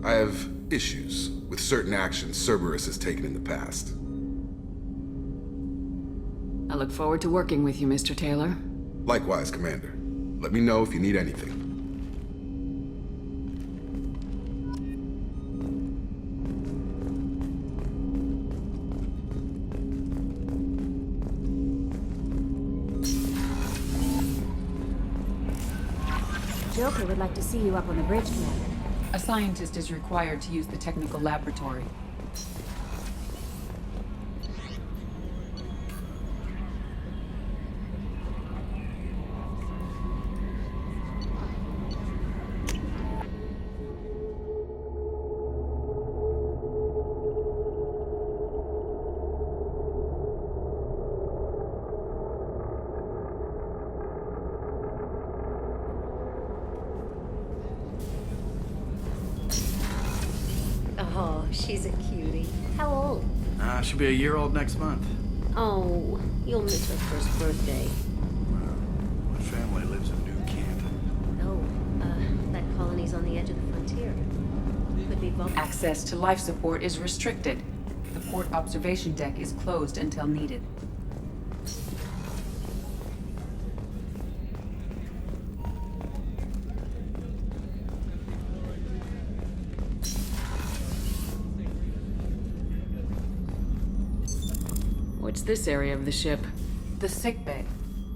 I have issues with certain actions Cerberus has taken in the past. I look forward to working with you, Mr. Taylor. Likewise, Commander. Let me know if you need anything. Joker would like to see you up on the bridge, Commander. A scientist is required to use the technical laboratory. Oh, she's a cutie. How old? She'll be a year old next month. Oh, you'll miss her first birthday. My family lives in New Canton. Oh, that colony's on the edge of the frontier. Could be vulnerable. Access to life support is restricted. The port observation deck is closed until needed. What's this area of the ship? The sick bay.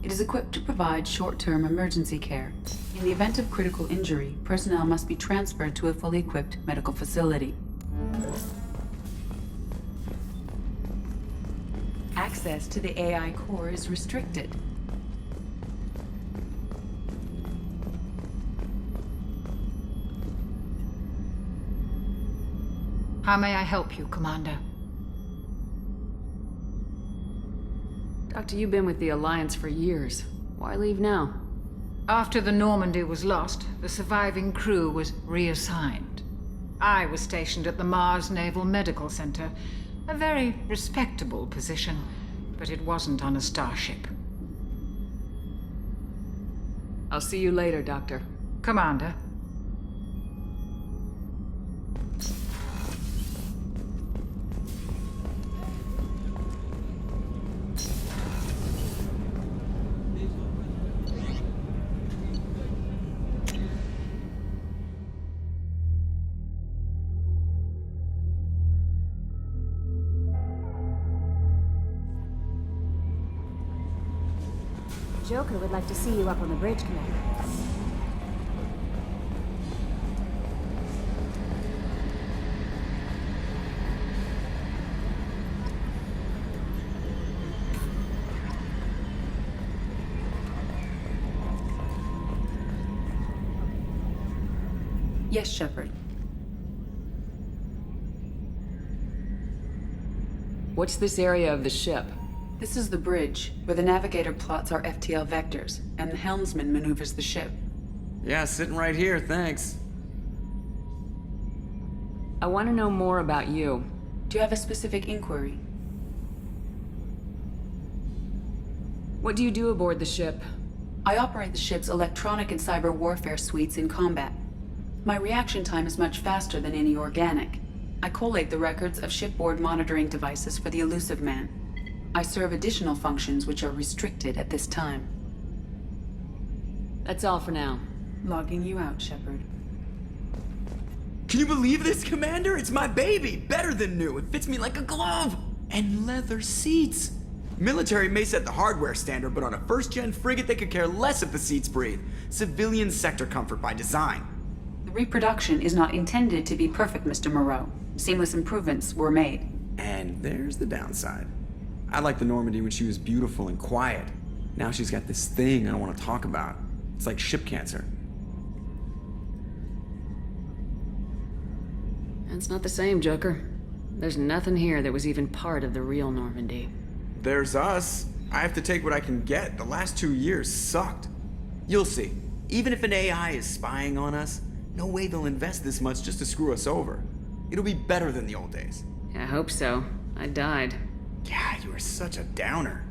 It is equipped to provide short-term emergency care. In the event of critical injury, personnel must be transferred to a fully equipped medical facility. Access to the AI core is restricted. How may I help you, Commander? Doctor, you've been with the Alliance for years. Why leave now? After the Normandy was lost, the surviving crew was reassigned. I was stationed at the Mars Naval Medical Center, a very respectable position, but it wasn't on a starship. I'll see you later, Doctor. Commander. Joker would like to see you up on the bridge, Commander. Yes, Shepard. What's this area of the ship? This is the bridge, where the navigator plots our FTL vectors, and the helmsman maneuvers the ship. Yeah, sitting right here, thanks. I want to know more about you. Do you have a specific inquiry? What do you do aboard the ship? I operate the ship's electronic and cyber warfare suites in combat. My reaction time is much faster than any organic. I collate the records of shipboard monitoring devices for the elusive man. I serve additional functions which are restricted at this time. That's all for now. Logging you out, Shepard. Can you believe this, Commander? It's my baby! Better than new. It fits me like a glove! And leather seats! Military may set the hardware standard, but on a first-gen frigate, they could care less if the seats breathe. Civilian sector comfort by design. The reproduction is not intended to be perfect, Mr. Moreau. Seamless improvements were made. And there's the downside. I liked the Normandy when she was beautiful and quiet. Now she's got this thing I don't want to talk about. It's like ship cancer. It's not the same, Joker. There's nothing here that was even part of the real Normandy. There's us. I have to take what I can get. The last 2 years sucked. You'll see. Even if an AI is spying on us, no way they'll invest this much just to screw us over. It'll be better than the old days. I hope so. I died. Yeah, you were such a downer.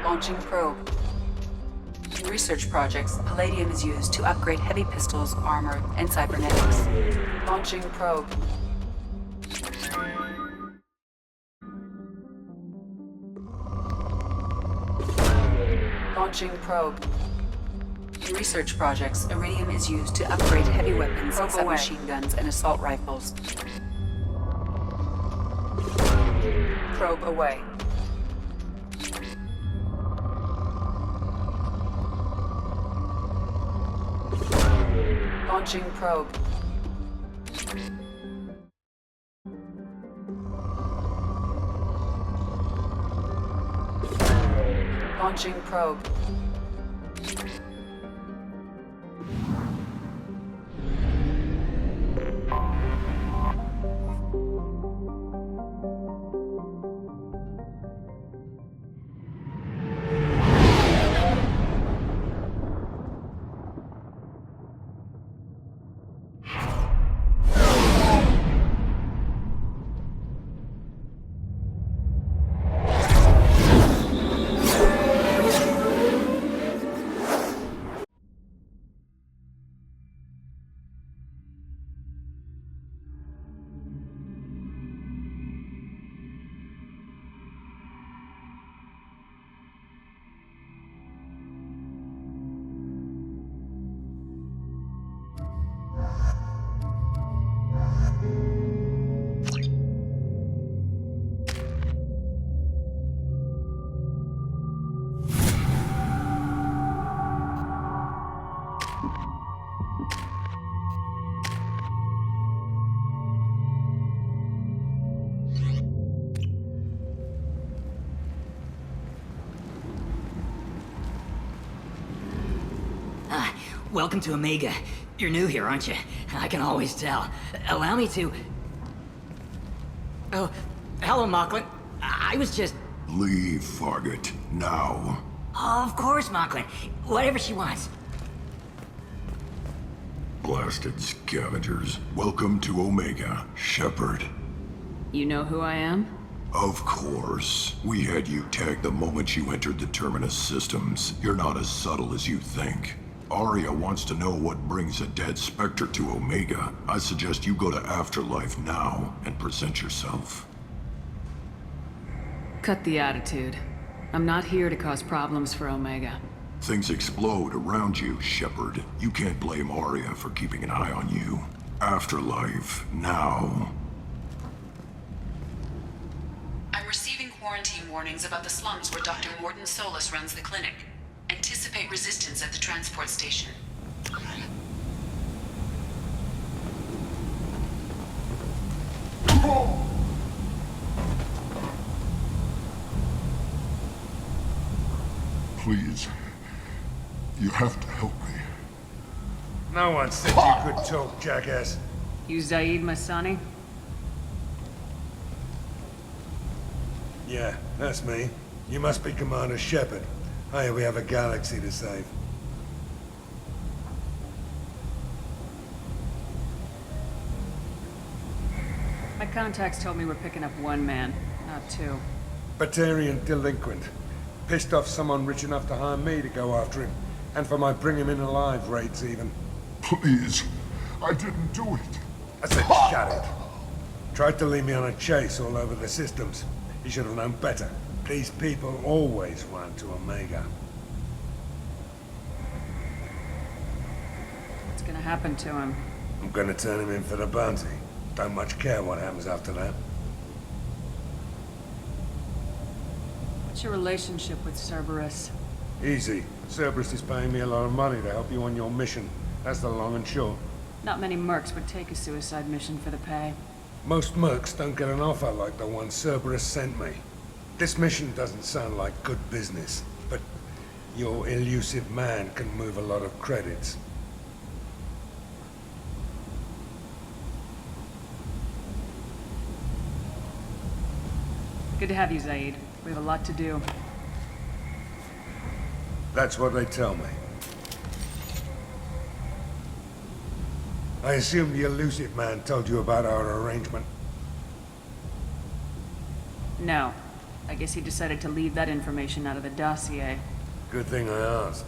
Launching probe. In research projects, palladium is used to upgrade heavy pistols, armor, and cybernetics. Launching probe. Launching probe. In research projects, iridium is used to upgrade heavy weapons, submachine guns, and assault rifles. Probe away. Launching probe. Launching probe. Welcome to Omega. You're new here, aren't you? I can always tell. Allow me to... Oh, hello, Mocklin. I was just... Leave, Fargate. Now. Oh, of course, Mocklin. Whatever she wants. Blasted scavengers. Welcome to Omega, Shepard. You know who I am? Of course. We had you tagged the moment you entered the Terminus systems. You're not as subtle as you think. Arya wants to know what brings a dead Spectre to Omega. I suggest you go to Afterlife now and present yourself. Cut the attitude. I'm not here to cause problems for Omega. Things explode around you, Shepard. You can't blame Arya for keeping an eye on you. Afterlife, now. I'm receiving quarantine warnings about the slums where Dr. Morton Solus runs the clinic. Anticipate resistance at the transport station. Please. You have to help me. No one said you could talk, jackass. You Zaid Masani? Yeah, that's me. You must be Commander Shepard. Hey, we have a galaxy to save. My contacts told me we're picking up one man, not two. Batarian delinquent. Pissed off someone rich enough to hire me to go after him. And for my bring him in alive rates even. Please. I didn't do it. I said shut it. Tried to lead me on a chase all over the systems. He should have known better. These people always run to Omega. What's gonna happen to him? I'm gonna turn him in for the bounty. Don't much care what happens after that. What's your relationship with Cerberus? Easy. Cerberus is paying me a lot of money to help you on your mission. That's the long and short. Not many mercs would take a suicide mission for the pay. Most mercs don't get an offer like the one Cerberus sent me. This mission doesn't sound like good business, but your elusive man can move a lot of credits. Good to have you, Zaid. We have a lot to do. That's what they tell me. I assume the elusive man told you about our arrangement. No. I guess he decided to leave that information out of the dossier. Good thing I asked.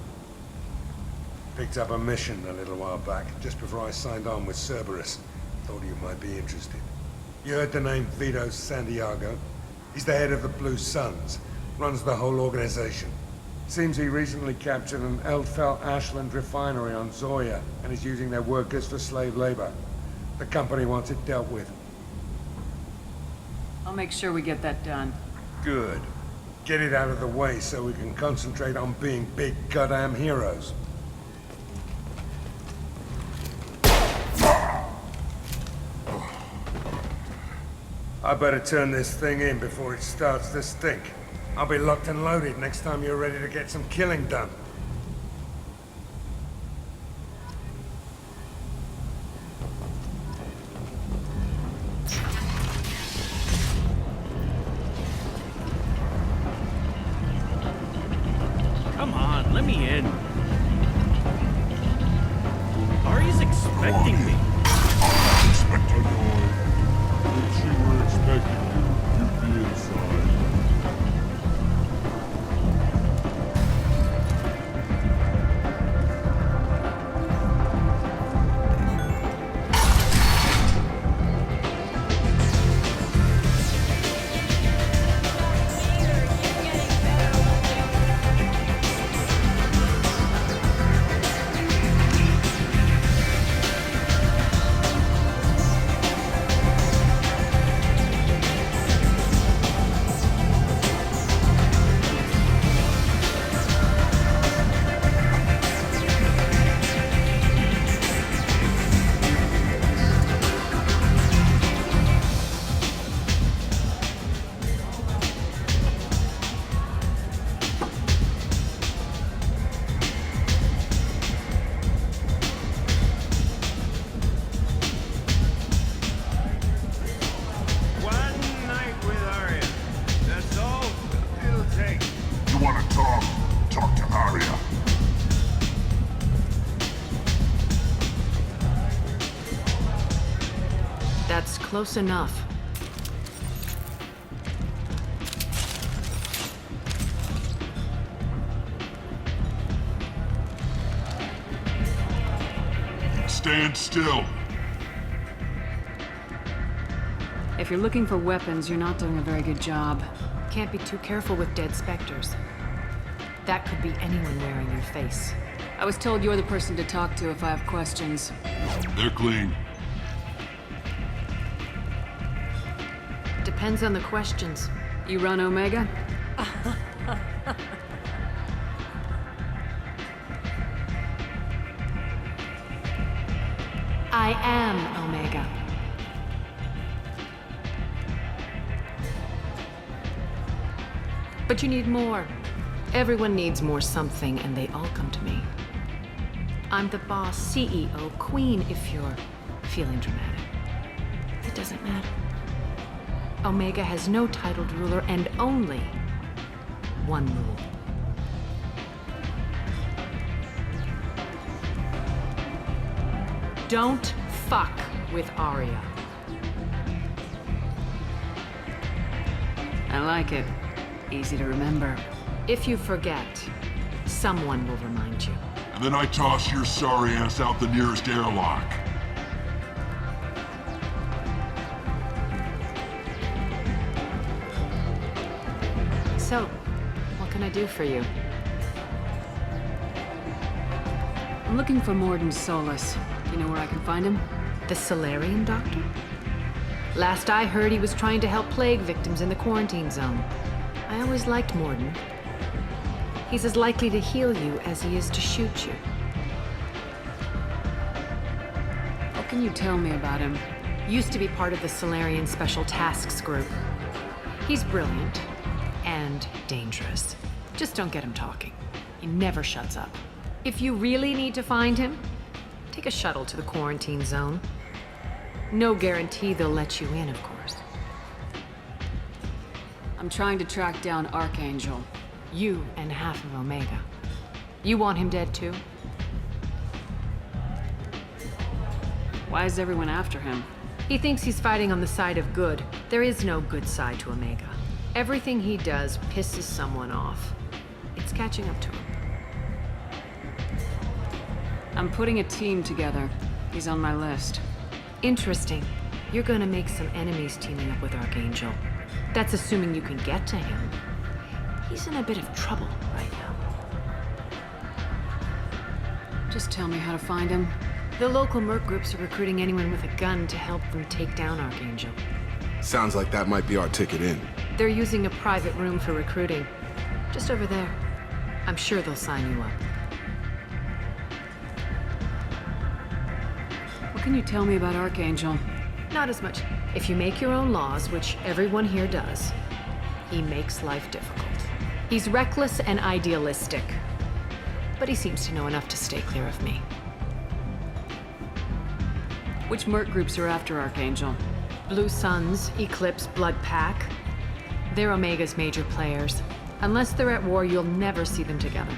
Picked up a mission a little while back, just before I signed on with Cerberus. Thought you might be interested. You heard the name Vito Santiago? He's the head of the Blue Suns, runs the whole organization. Seems he recently captured an Eldfell Ashland refinery on Zoya, and is using their workers for slave labor. The company wants it dealt with. I'll make sure we get that done. Good. Get it out of the way so we can concentrate on being big goddamn heroes. I better turn this thing in before it starts to stink. I'll be locked and loaded next time you're ready to get some killing done. Come on, let me in. Ari's expecting me. Talk to Arya. That's close enough. Stand still. If you're looking for weapons, you're not doing a very good job. Can't be too careful with dead specters. That could be anyone wearing your face. I was told you're the person to talk to if I have questions. They're clean. Depends on the questions. You run Omega? I am Omega. But you need more. Everyone needs more something, and they all come to me. I'm the boss, CEO, queen, if you're feeling dramatic. It doesn't matter. Omega has no titled ruler and only one rule. Don't fuck with Arya. I like it. Easy to remember. If you forget, someone will remind you. And then I toss your sorry ass out the nearest airlock. So, what can I do for you? I'm looking for Morden Solus. You know where I can find him? The Solarian doctor? Last I heard, he was trying to help plague victims in the quarantine zone. I always liked Morden. He's as likely to heal you as he is to shoot you. What can you tell me about him? Used to be part of the Solarian Special Tasks Group. He's brilliant and dangerous. Just don't get him talking. He never shuts up. If you really need to find him, take a shuttle to the quarantine zone. No guarantee they'll let you in, of course. I'm trying to track down Archangel. You and half of Omega. You want him dead too? Why is everyone after him? He thinks he's fighting on the side of good. There is no good side to Omega. Everything he does pisses someone off. It's catching up to him. I'm putting a team together. He's on my list. Interesting. You're gonna make some enemies teaming up with Archangel. That's assuming you can get to him. He's in a bit of trouble right now. Just tell me how to find him. The local merc groups are recruiting anyone with a gun to help them take down Archangel. Sounds like that might be our ticket in. They're using a private room for recruiting. Just over there. I'm sure they'll sign you up. What can you tell me about Archangel? Not as much. If you make your own laws, which everyone here does, he makes life difficult. He's reckless and idealistic. But he seems to know enough to stay clear of me. Which merc groups are after Archangel? Blue Suns, Eclipse, Blood Pack. They're Omega's major players. Unless they're at war, you'll never see them together.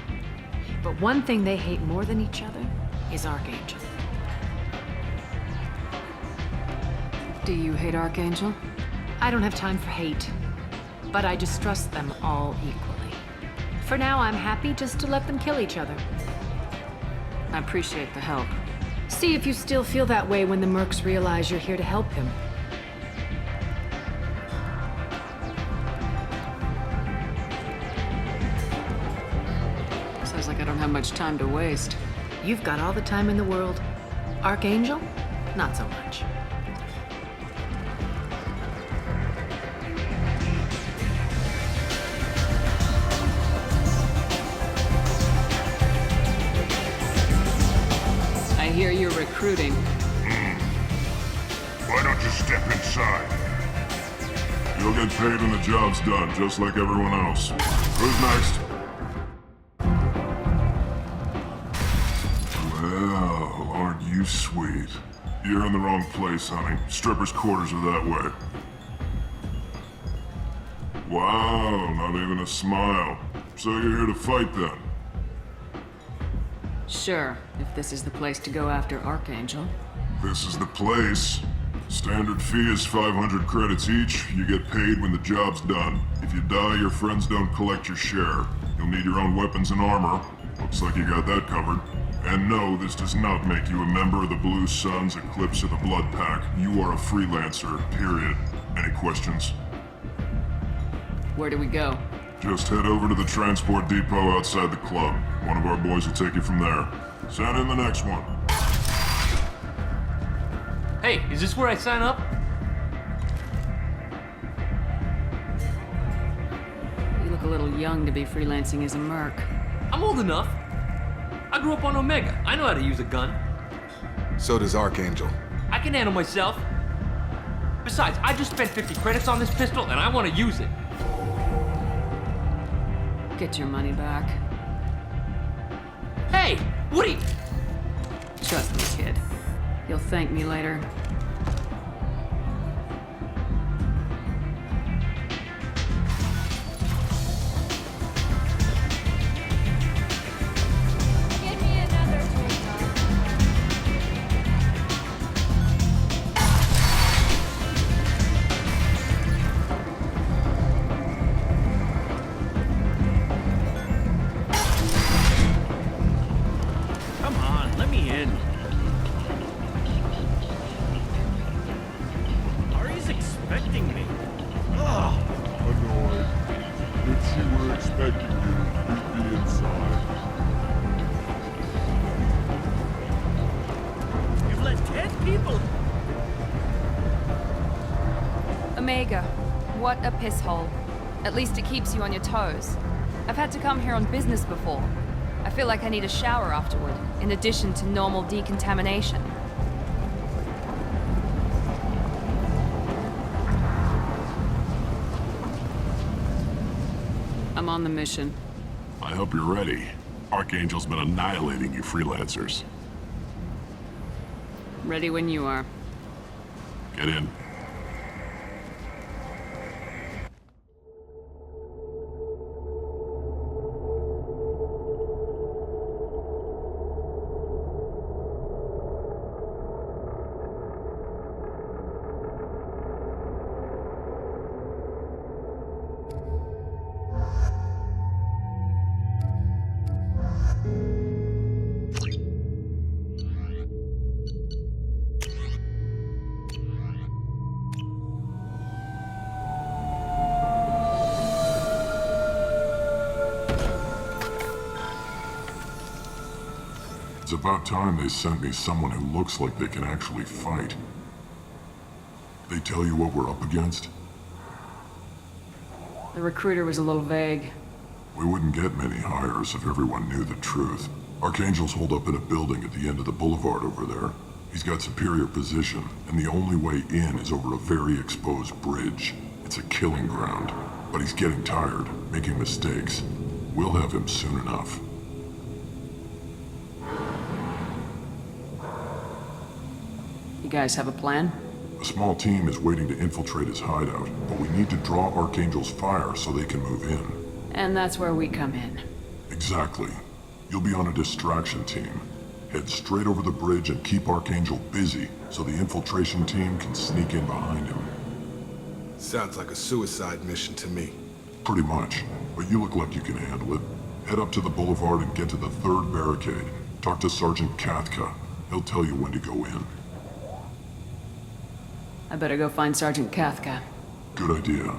But one thing they hate more than each other is Archangel. Do you hate Archangel? I don't have time for hate, but I distrust them all equally. For now, I'm happy just to let them kill each other. I appreciate the help. See if you still feel that way when the mercs realize you're here to help him. Sounds like I don't have much time to waste. You've got all the time in the world. Archangel? Not so much. I hear you're recruiting. Why don't you step inside? You'll get paid when the job's done, just like everyone else. Who's next? Well, aren't you sweet? You're in the wrong place, honey. Strippers' quarters are that way. Wow, not even a smile. So you're here to fight then? Sure, if this is the place to go after Archangel. This is the place. Standard fee is 500 credits each. You get paid when the job's done. If you die, your friends don't collect your share. You'll need your own weapons and armor. Looks like you got that covered. And no, this does not make you a member of the Blue Suns, Eclipse, or the Blood Pack. You are a freelancer, period. Any questions? Where do we go? Just head over to the transport depot outside the club. One of our boys will take you from there. Send in the next one. Hey, is this where I sign up? You look a little young to be freelancing as a merc. I'm old enough. I grew up on Omega. I know how to use a gun. So does Archangel. I can handle myself. Besides, I just spent 50 credits on this pistol and I want to use it. Get your money back. Hey, Woody! Trust me, kid. You'll thank me later. Come on, let me in. Ari's expecting me. Ugh. Annoyed. If she were expecting you, you'd be inside. You've let 10 people. Omega, what a piss hole. At least it keeps you on your toes. I've had to come here on business before. I feel like I need a shower afterward, in addition to normal decontamination. I'm on the mission. I hope you're ready. Archangel's been annihilating you freelancers. Ready when you are. Get in. It's about time they sent me someone who looks like they can actually fight. They tell you what we're up against? The recruiter was a little vague. We wouldn't get many hires if everyone knew the truth. Archangel's holed up in a building at the end of the boulevard over there. He's got superior position, and the only way in is over a very exposed bridge. It's a killing ground, but he's getting tired, making mistakes. We'll have him soon enough. You guys have a plan? A small team is waiting to infiltrate his hideout, but we need to draw Archangel's fire so they can move in. And that's where we come in. Exactly. You'll be on a distraction team. Head straight over the bridge and keep Archangel busy so the infiltration team can sneak in behind him. Sounds like a suicide mission to me. Pretty much, but you look like you can handle it. Head up to the boulevard and get to the third barricade. Talk to Sergeant Kathka. He'll tell you when to go in. I better go find Sergeant Kathka. Good idea.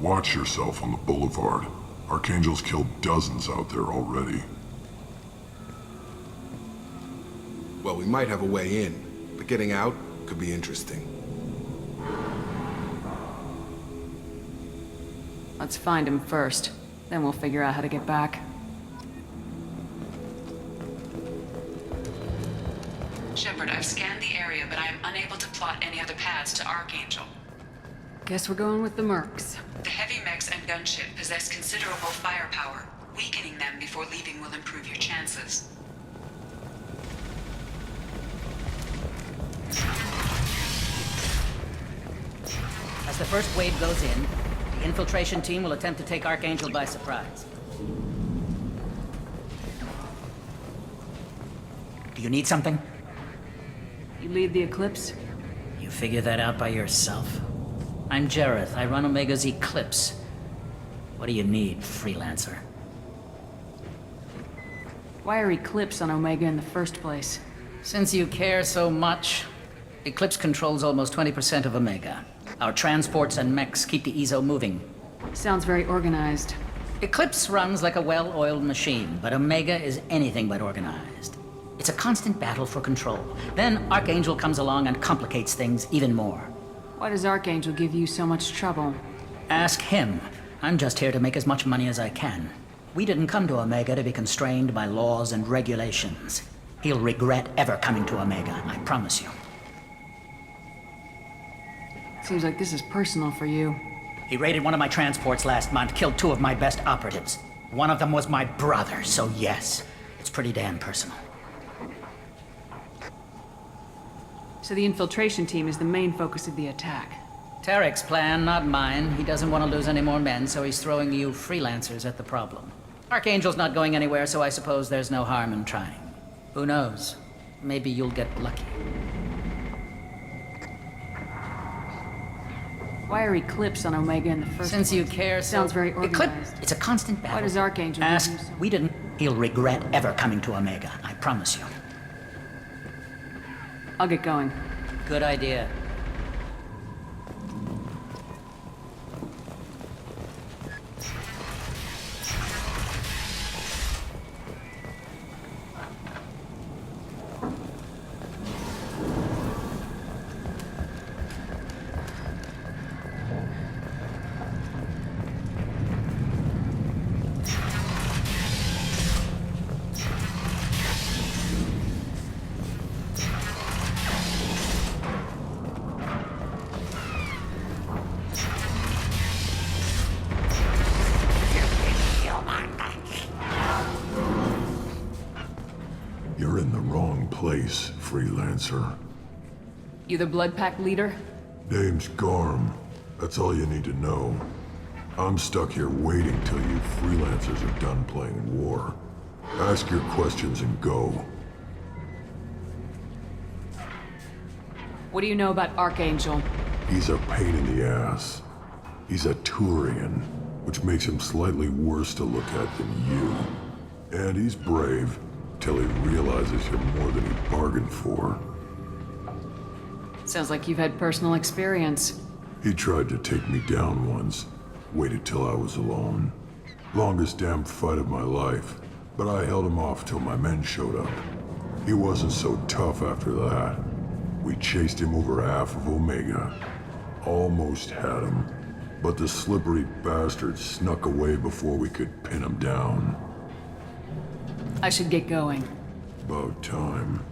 Watch yourself on the boulevard. Archangel's killed dozens out there already. Well, we might have a way in, but getting out could be interesting. Let's find him first. Then we'll figure out how to get back. Shepard, I've scanned the area, but I am unable to plot any other paths to Archangel. Guess we're going with the mercs. The heavy mechs and gunship possess considerable firepower. Weakening them before leaving will improve your chances. As the first wave goes in, the infiltration team will attempt to take Archangel by surprise. Do you need something? You lead the Eclipse? You figure that out by yourself? I'm Jareth. I run Omega's Eclipse. What do you need, freelancer? Why are Eclipse on Omega in the first place? Since you care so much, Eclipse controls almost 20% of Omega. Our transports and mechs keep the EZO moving. Sounds very organized. Eclipse runs like a well-oiled machine, but Omega is anything but organized. It's a constant battle for control. Then Archangel comes along and complicates things even more. Why does Archangel give you so much trouble? Ask him. I'm just here to make as much money as I can. We didn't come to Omega to be constrained by laws and regulations. He'll regret ever coming to Omega, I promise you. Seems like this is personal for you. He raided one of my transports last month, killed 2 of my best operatives. One of them was my brother, so yes, it's pretty damn personal. So the infiltration team is the main focus of the attack. Tarek's plan, not mine. He doesn't want to lose any more men, so he's throwing you freelancers at the problem. Archangel's not going anywhere, so I suppose there's no harm in trying. Who knows? Maybe you'll get lucky. Why are Eclipse on Omega in the first Since place? you care so... Sounds very organized. It's a constant battle. Why does Archangel Ask... give you so... We didn't... He'll regret ever coming to Omega, I promise you. I'll get going. Good idea. You're in the wrong place, freelancer. You the Blood Pack leader? Name's Garm. That's all you need to know. I'm stuck here waiting till you freelancers are done playing war. Ask your questions and go. What do you know about Archangel? He's a pain in the ass. He's a Turian, which makes him slightly worse to look at than you. And he's brave, till he realizes you're more than he bargained for. Sounds like you've had personal experience. He tried to take me down once. Waited till I was alone. Longest damn fight of my life. But I held him off till my men showed up. He wasn't so tough after that. We chased him over half of Omega. Almost had him. But the slippery bastard snuck away before we could pin him down. I should get going. About time.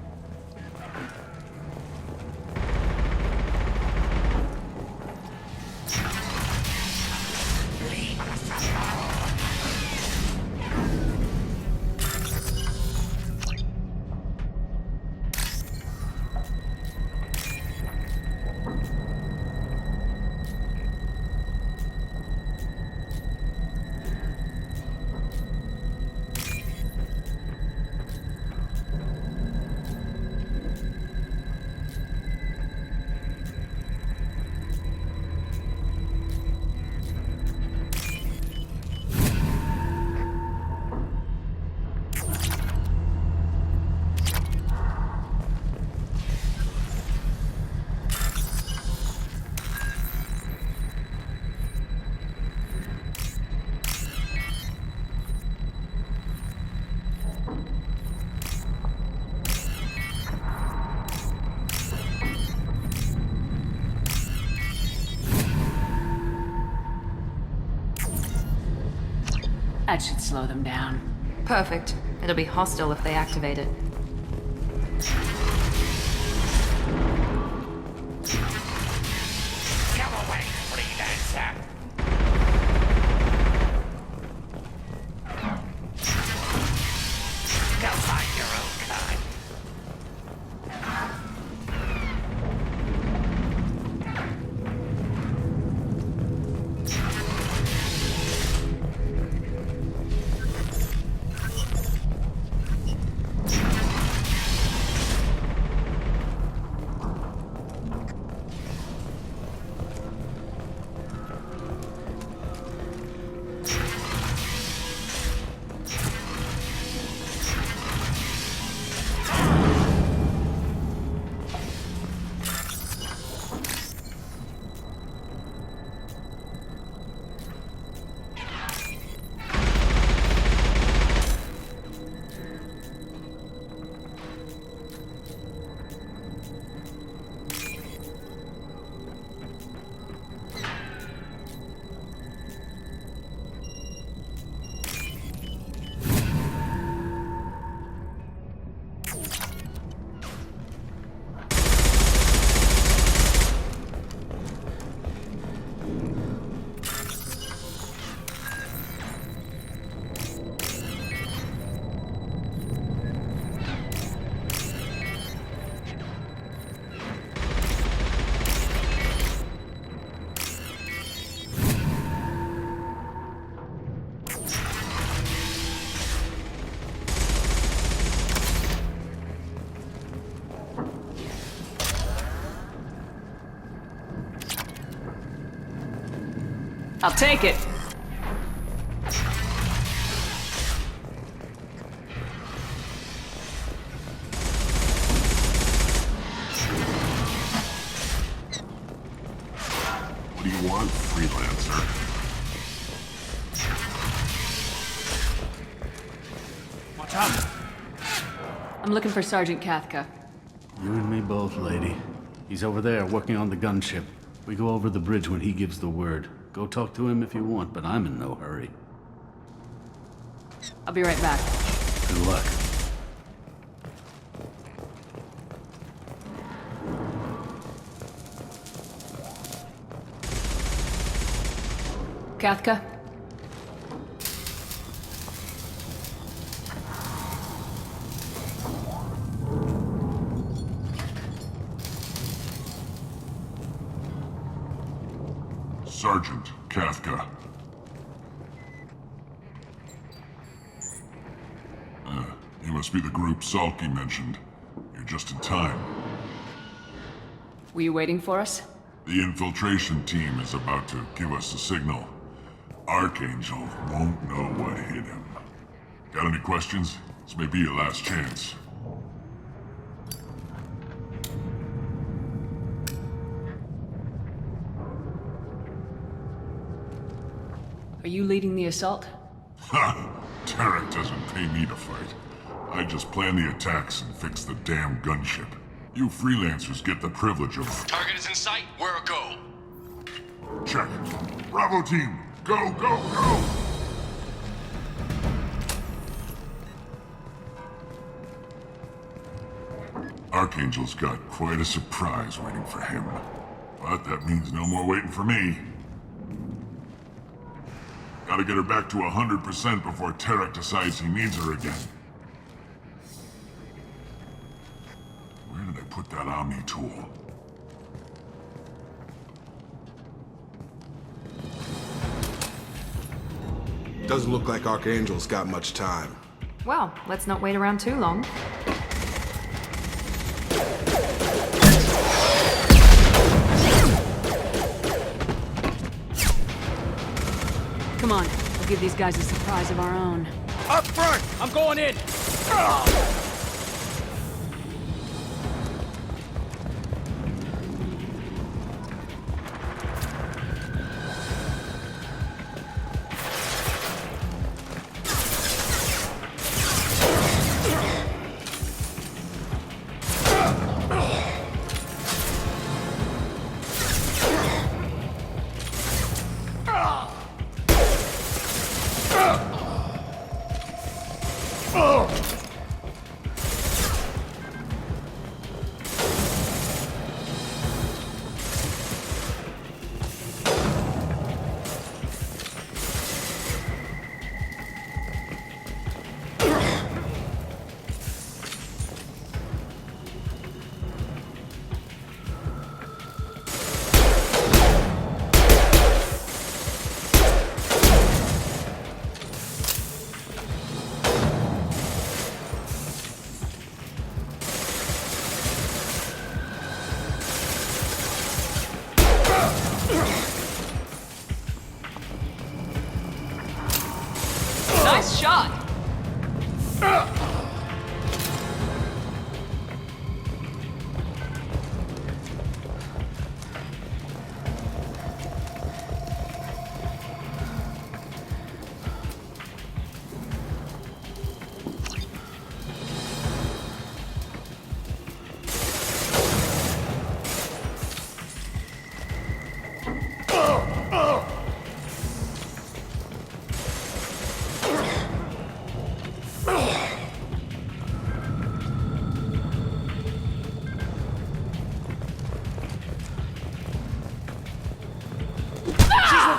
That should slow them down. Perfect. It'll be hostile if they activate it. Come away, freelancer! Go find your own kind. I'll take it. What do you want, freelancer? Watch out! I'm looking for Sergeant Cathca. You and me both, lady. He's over there working on the gunship. We go over the bridge when he gives the word. Go talk to him if you want, but I'm in no hurry. I'll be right back. Good luck. Cathca? Sergeant Cathca. You must be the group Salky mentioned. You're just in time. Were you waiting for us? The infiltration team is about to give us a signal. Archangel won't know what hit him. Got any questions? This may be your last chance. Are you leading the assault? Ha! Tarek doesn't pay me to fight. I just plan the attacks and fix the damn gunship. You freelancers get the privilege of... Target is in sight. Where a go? Check. Bravo team, go, go, go! Archangel's got quite a surprise waiting for him. But that means no more waiting for me. Gotta get her back to 100% before Tarek decides he needs her again. Where did I put that Omni tool? Doesn't look like Archangel's got much time. Well, let's not wait around too long. Come on, we'll give these guys a surprise of our own. Up front! I'm going in! Nice shot!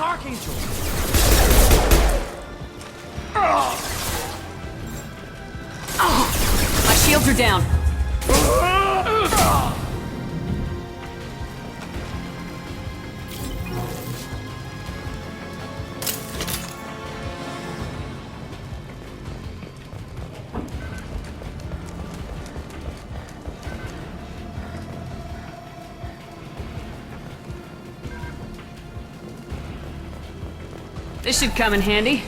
Archangel! My shields are down. This should come in handy.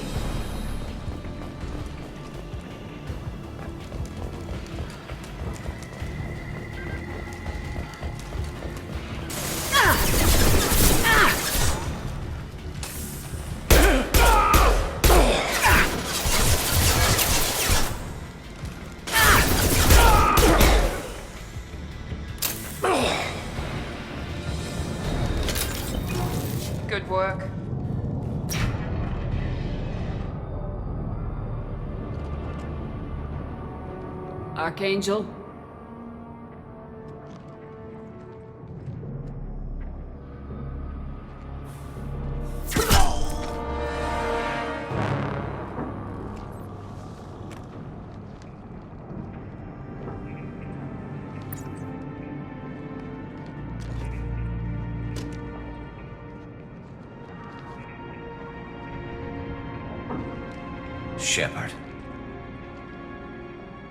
Good work. Archangel? Shepard.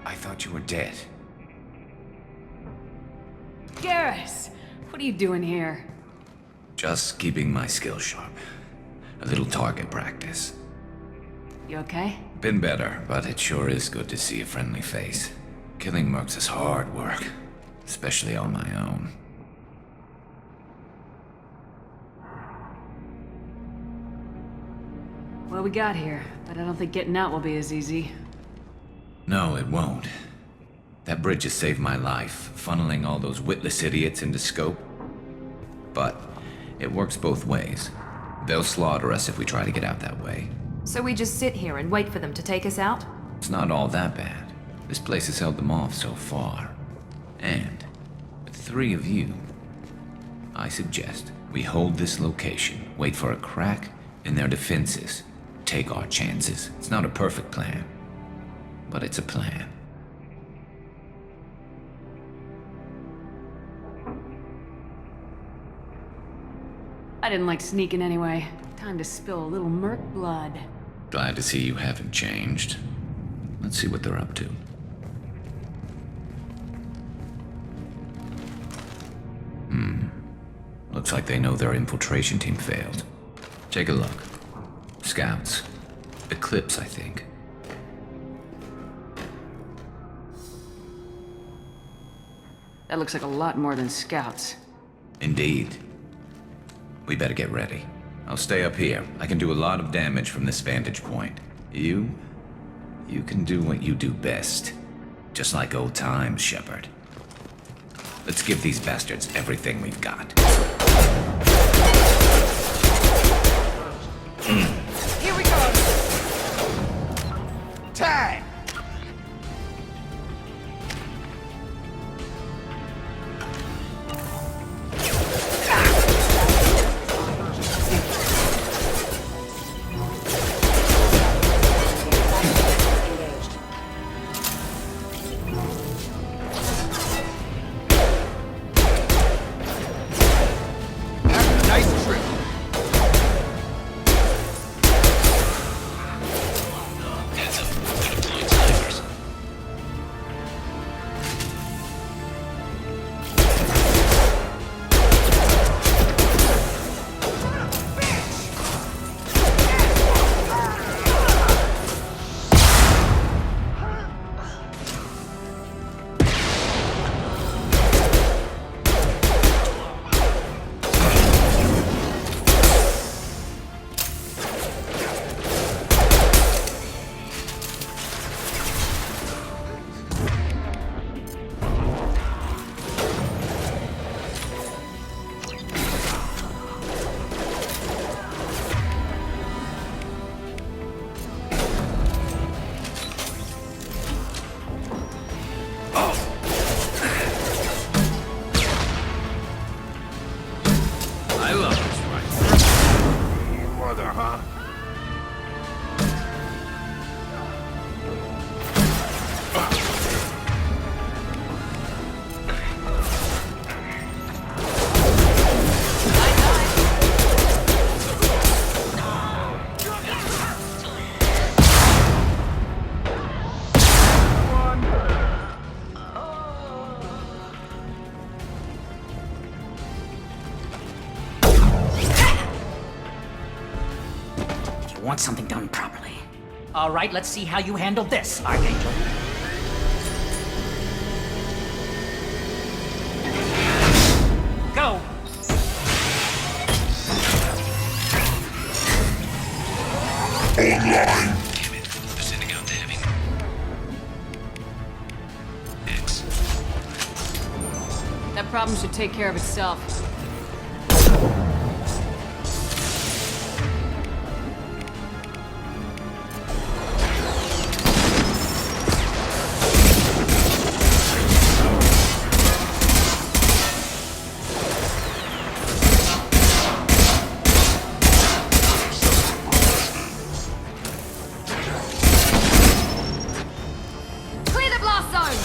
I thought you were dead. Garrus! What are you doing here? Just keeping my skills sharp. A little target practice. You okay? Been better, but it sure is good to see a friendly face. Killing mercs is hard work, especially on my own. Well, we got here, but I don't think getting out will be as easy. No, it won't. That bridge has saved my life, funneling all those witless idiots into scope. But it works both ways. They'll slaughter us if we try to get out that way. So we just sit here and wait for them to take us out? It's not all that bad. This place has held them off so far. And with 3 of you, I suggest we hold this location, wait for a crack in their defenses, take our chances. It's not a perfect plan, but it's a plan. I didn't like sneaking anyway. Time to spill a little merc blood. Glad to see you haven't changed. Let's see what they're up to. Looks like they know their infiltration team failed. Take a look. Scouts. Eclipse, I think. That looks like a lot more than scouts. Indeed. We better get ready. I'll stay up here. I can do a lot of damage from this vantage point. You can do what you do best. Just like old times, Shepard. Let's give these bastards everything we've got. Here we go! Time! Nice trip. I love this right. Mother, huh? You want something done properly. All right, let's see how you handle this, Archangel. Go! Online. Damn it. They're sending out the heavy. X. That problem should take care of itself. Clear the blast zone!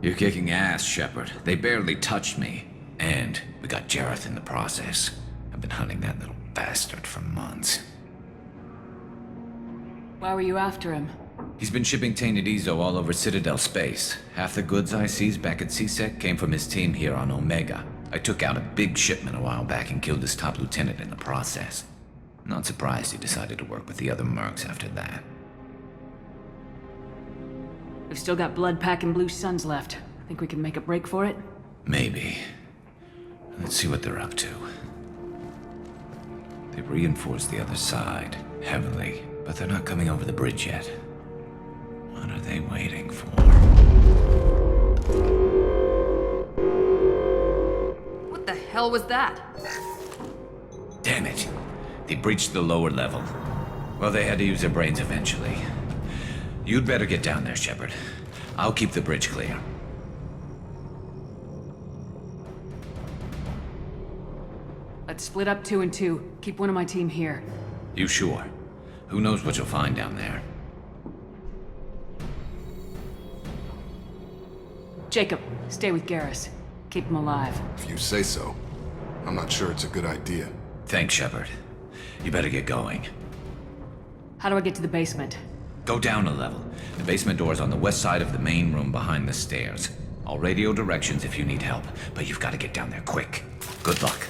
You're kicking ass, Shepard. They barely touched me. And we got Jareth in the process. I've been hunting that little bastard for months. Why were you after him? He's been shipping tainted Ezo all over Citadel space. Half the goods I seized back at CSEC came from his team here on Omega. I took out a big shipment a while back and killed his top lieutenant in the process. Not surprised he decided to work with the other mercs after that. We've still got Blood Pack and Blue Suns left. Think we can make a break for it? Maybe. Let's see what they're up to. They've reinforced the other side, heavily, but they're not coming over the bridge yet. What are they waiting for? What the hell was that? Damn it. They breached the lower level. Well, they had to use their brains eventually. You'd better get down there, Shepard. I'll keep the bridge clear. Let's split up 2 and 2. Keep one of my team here. You sure? Who knows what you'll find down there? Jacob, stay with Garrus. Keep him alive. If you say so. I'm not sure it's a good idea. Thanks, Shepard. You better get going. How do I get to the basement? Go down a level. The basement door's on the west side of the main room behind the stairs. I'll radio directions if you need help, but you've got to get down there quick. Good luck.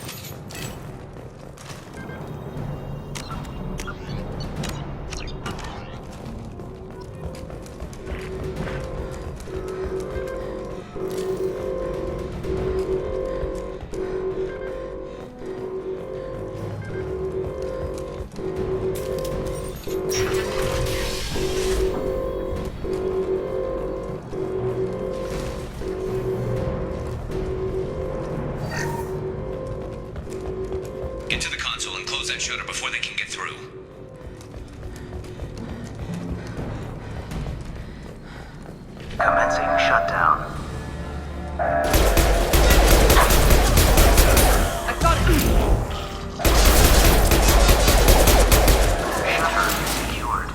Get to the console and close that shutter before they can get through. Commencing shutdown. I got it! Shutter secured.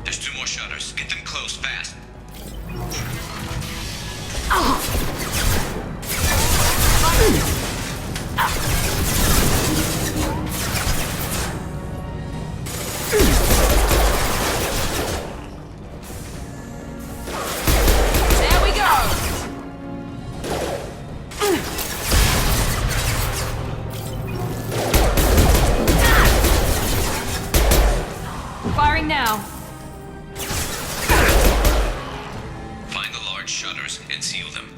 There's 2 more shutters. Get them closed fast. There we go! Firing now. Find the large shutters and seal them.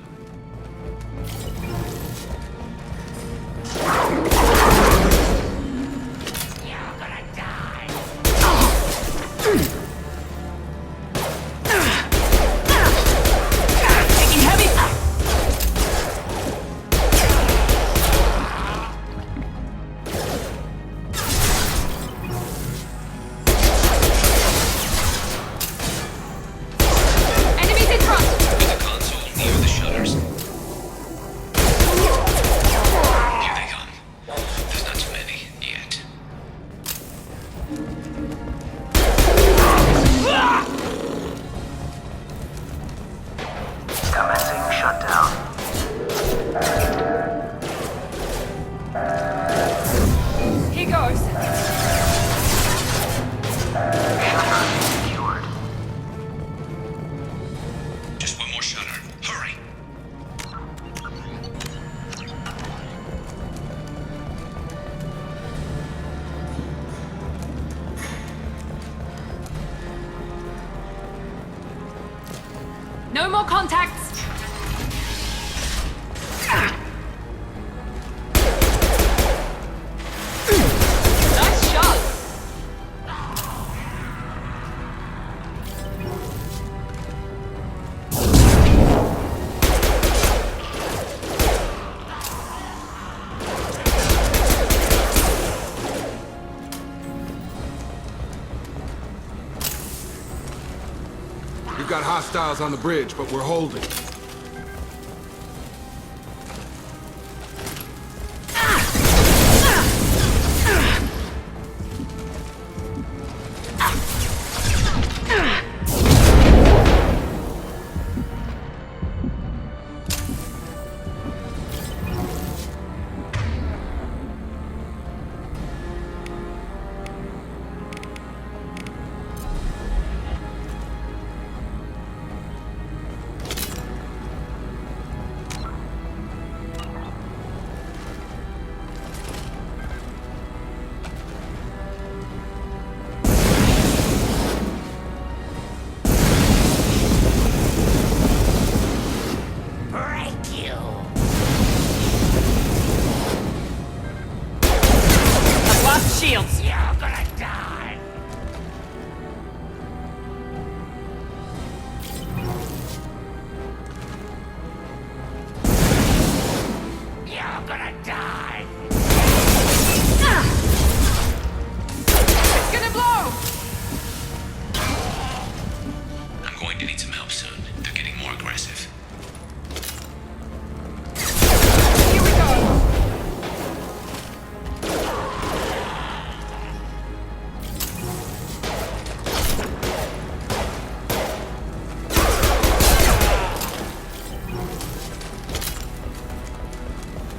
Taking heavy. Enemies in front. In the console near the shutters. Here they come. There's not too many yet. Commencing shutdown. Here goes. Shutter secured. Just 1 more shutter. Hurry. No more contacts. Nice shot. We've got hostiles on the bridge, but we're holding. shields! You're gonna die! You're gonna die! It's gonna blow! I'm going to need some help soon. They're getting more aggressive. Here we go!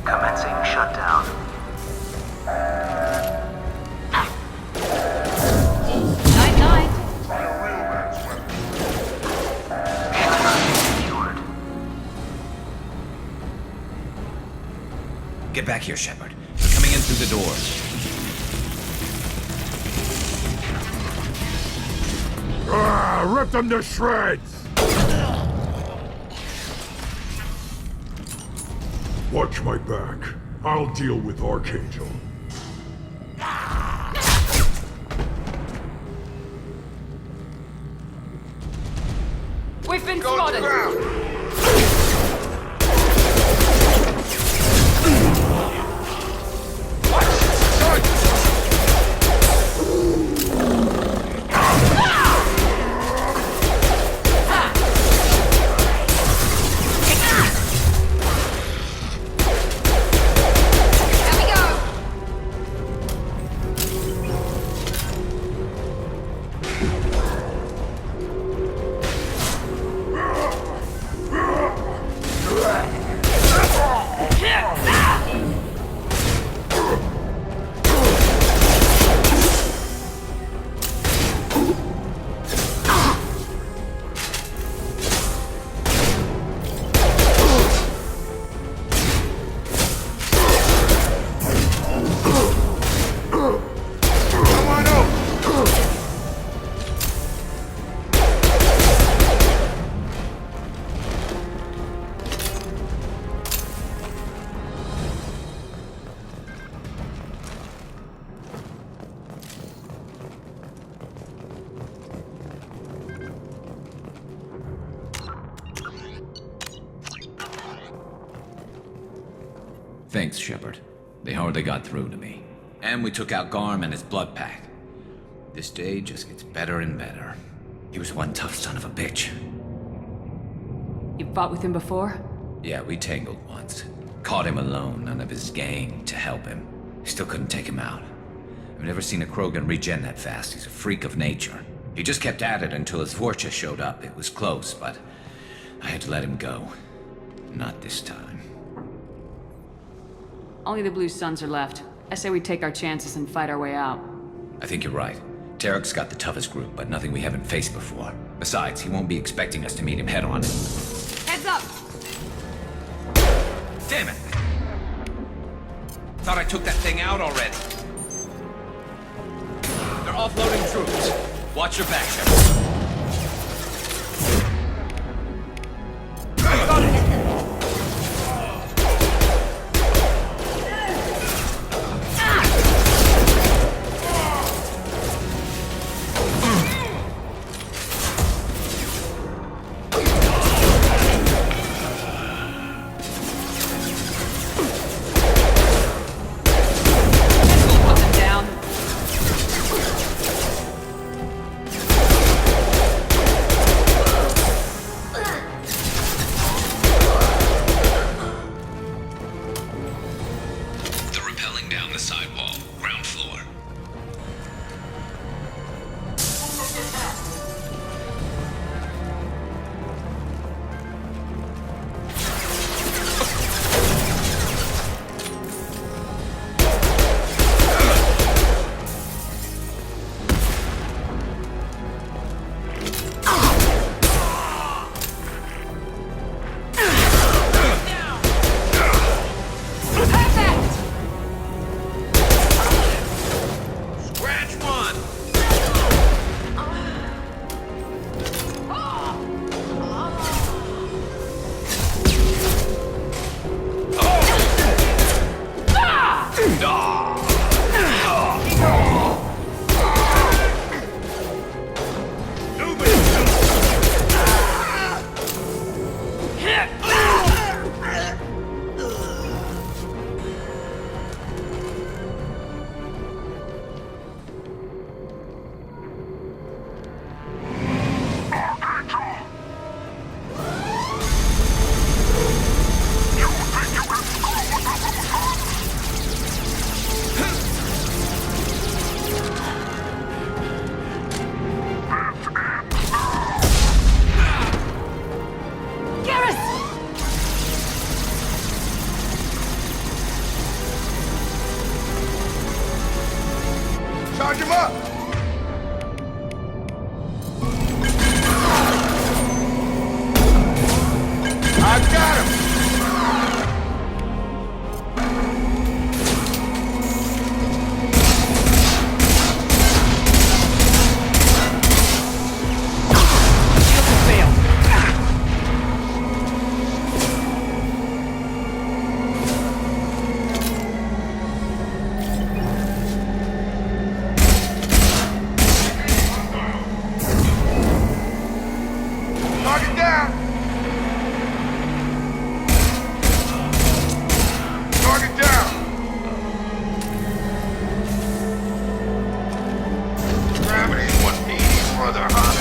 Commencing shutdown. Night-night. Secured. Get back here, Shepard. They're coming in through the doors. Rip them to shreds! Watch my back. I'll deal with Archangel. We've been spotted! There we go! Thanks, Shepard. They hardly got through to me. And we took out Garm and his blood pack. This day just gets better and better. He was one tough son of a bitch. You fought with him before? Yeah, we tangled once. Caught him alone, none of his gang to help him. Still couldn't take him out. I've never seen a Krogan regen that fast. He's a freak of nature. He just kept at it until his Vorcha showed up. It was close, but I had to let him go. Not this time. Only the Blue Suns are left. I say we take our chances and fight our way out. I think you're right. Tarek's got the toughest group, but nothing we haven't faced before. Besides, he won't be expecting us to meet him head-on. Heads up! Damn it! Thought I took that thing out already. They're offloading troops. Watch your back, Shepard. Put them down. him up! I got him! Target down! Target down! Gravity's 180, brother, huh?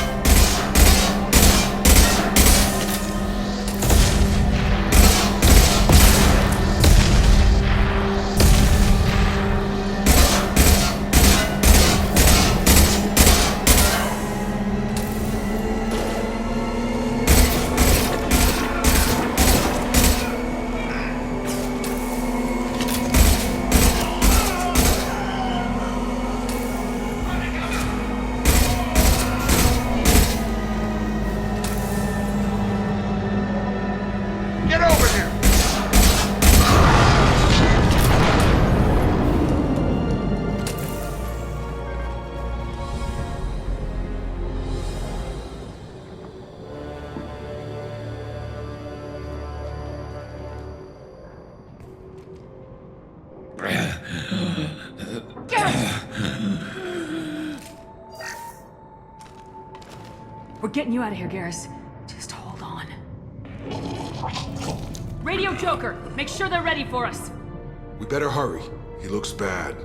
Get over here! We're getting you out of here, Garrus. Just hold on. Radio Joker, make sure they're ready for us. We better hurry. He looks bad.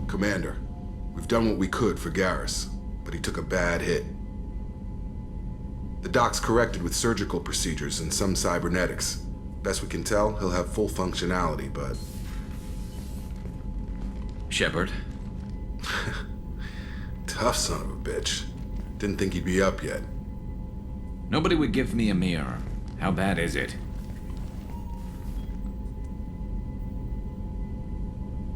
Commander, we've done what we could for Garrus, but he took a bad hit. The doc's corrected with surgical procedures and some cybernetics. Best we can tell, he'll have full functionality, but... Shepard? Tough son of a bitch. Didn't think he'd be up yet. Nobody would give me a mirror. How bad is it?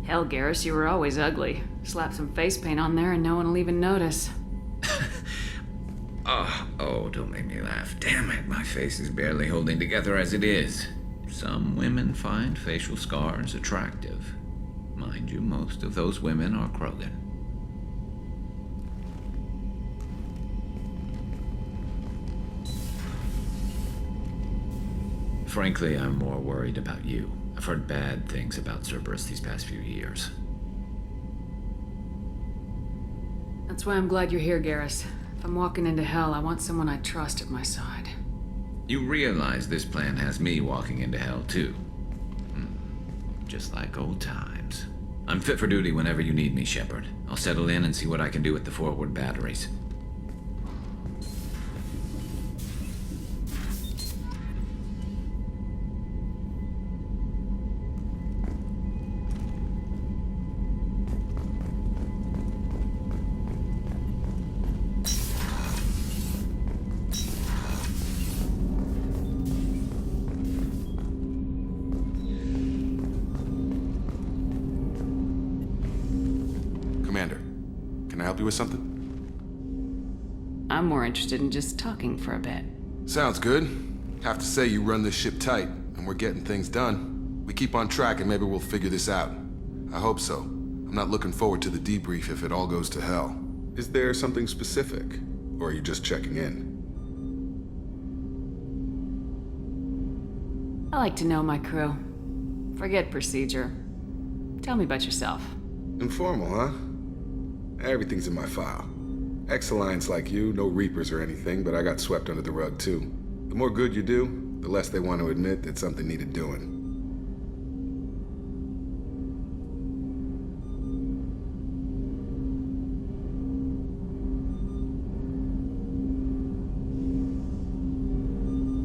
Hell, Garrus, you were always ugly. Slap some face paint on there and no one will even notice. Oh, don't make me laugh. Damn it, my face is barely holding together as it is. Some women find facial scars attractive. Mind you, most of those women are Krogan. Frankly, I'm more worried about you. I've heard bad things about Cerberus these past few years. That's why I'm glad you're here, Garrus. If I'm walking into hell, I want someone I trust at my side. You realize this plan has me walking into hell, too. Just like old times. I'm fit for duty whenever you need me, Shepard. I'll settle in and see what I can do with the forward batteries. Commander, can I help you with something? I'm more interested in just talking for a bit. Sounds good. Have to say you run this ship tight, and we're getting things done. We keep on track and maybe we'll figure this out. I hope so. I'm not looking forward to the debrief if it all goes to hell. Is there something specific? Or are you just checking in? I like to know my crew. Forget procedure. Tell me about yourself. Informal, huh? Everything's in my file. Ex-Alliance like you, no Reapers or anything, but I got swept under the rug too. The more good you do, the less they want to admit that something needed doing.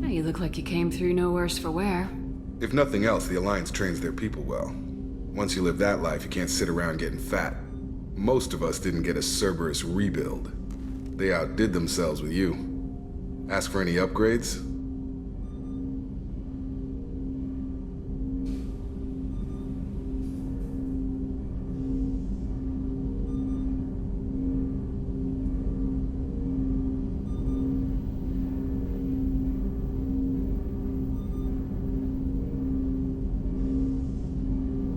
You look like you came through no worse for wear. If nothing else, the Alliance trains their people well. Once you live that life, you can't sit around getting fat. Most of us didn't get a Cerberus rebuild. They outdid themselves with you. Ask for any upgrades?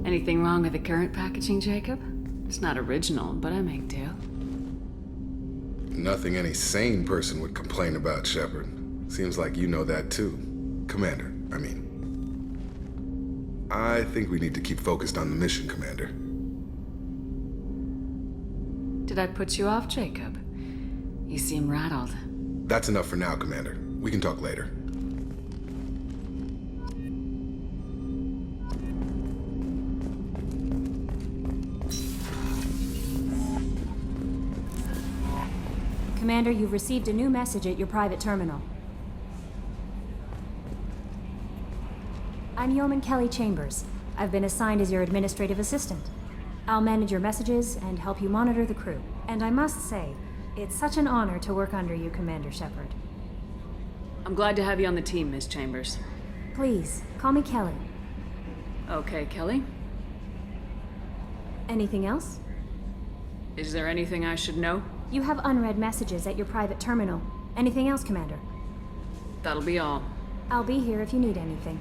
Anything wrong with the current packaging, Jacob? It's not original, but I make do. Nothing any sane person would complain about, Shepard. Seems like you know that too. Commander, I mean. I think we need to keep focused on the mission, Commander. Did I put you off, Jacob? You seem rattled. That's enough for now, Commander. We can talk later. Commander, you've received a new message at your private terminal. I'm Yeoman Kelly Chambers. I've been assigned as your administrative assistant. I'll manage your messages and help you monitor the crew. And I must say, it's such an honor to work under you, Commander Shepard. I'm glad to have you on the team, Miss Chambers. Please, call me Kelly. Okay, Kelly. Anything else? Is there anything I should know? You have unread messages at your private terminal. Anything else, Commander? That'll be all. I'll be here if you need anything.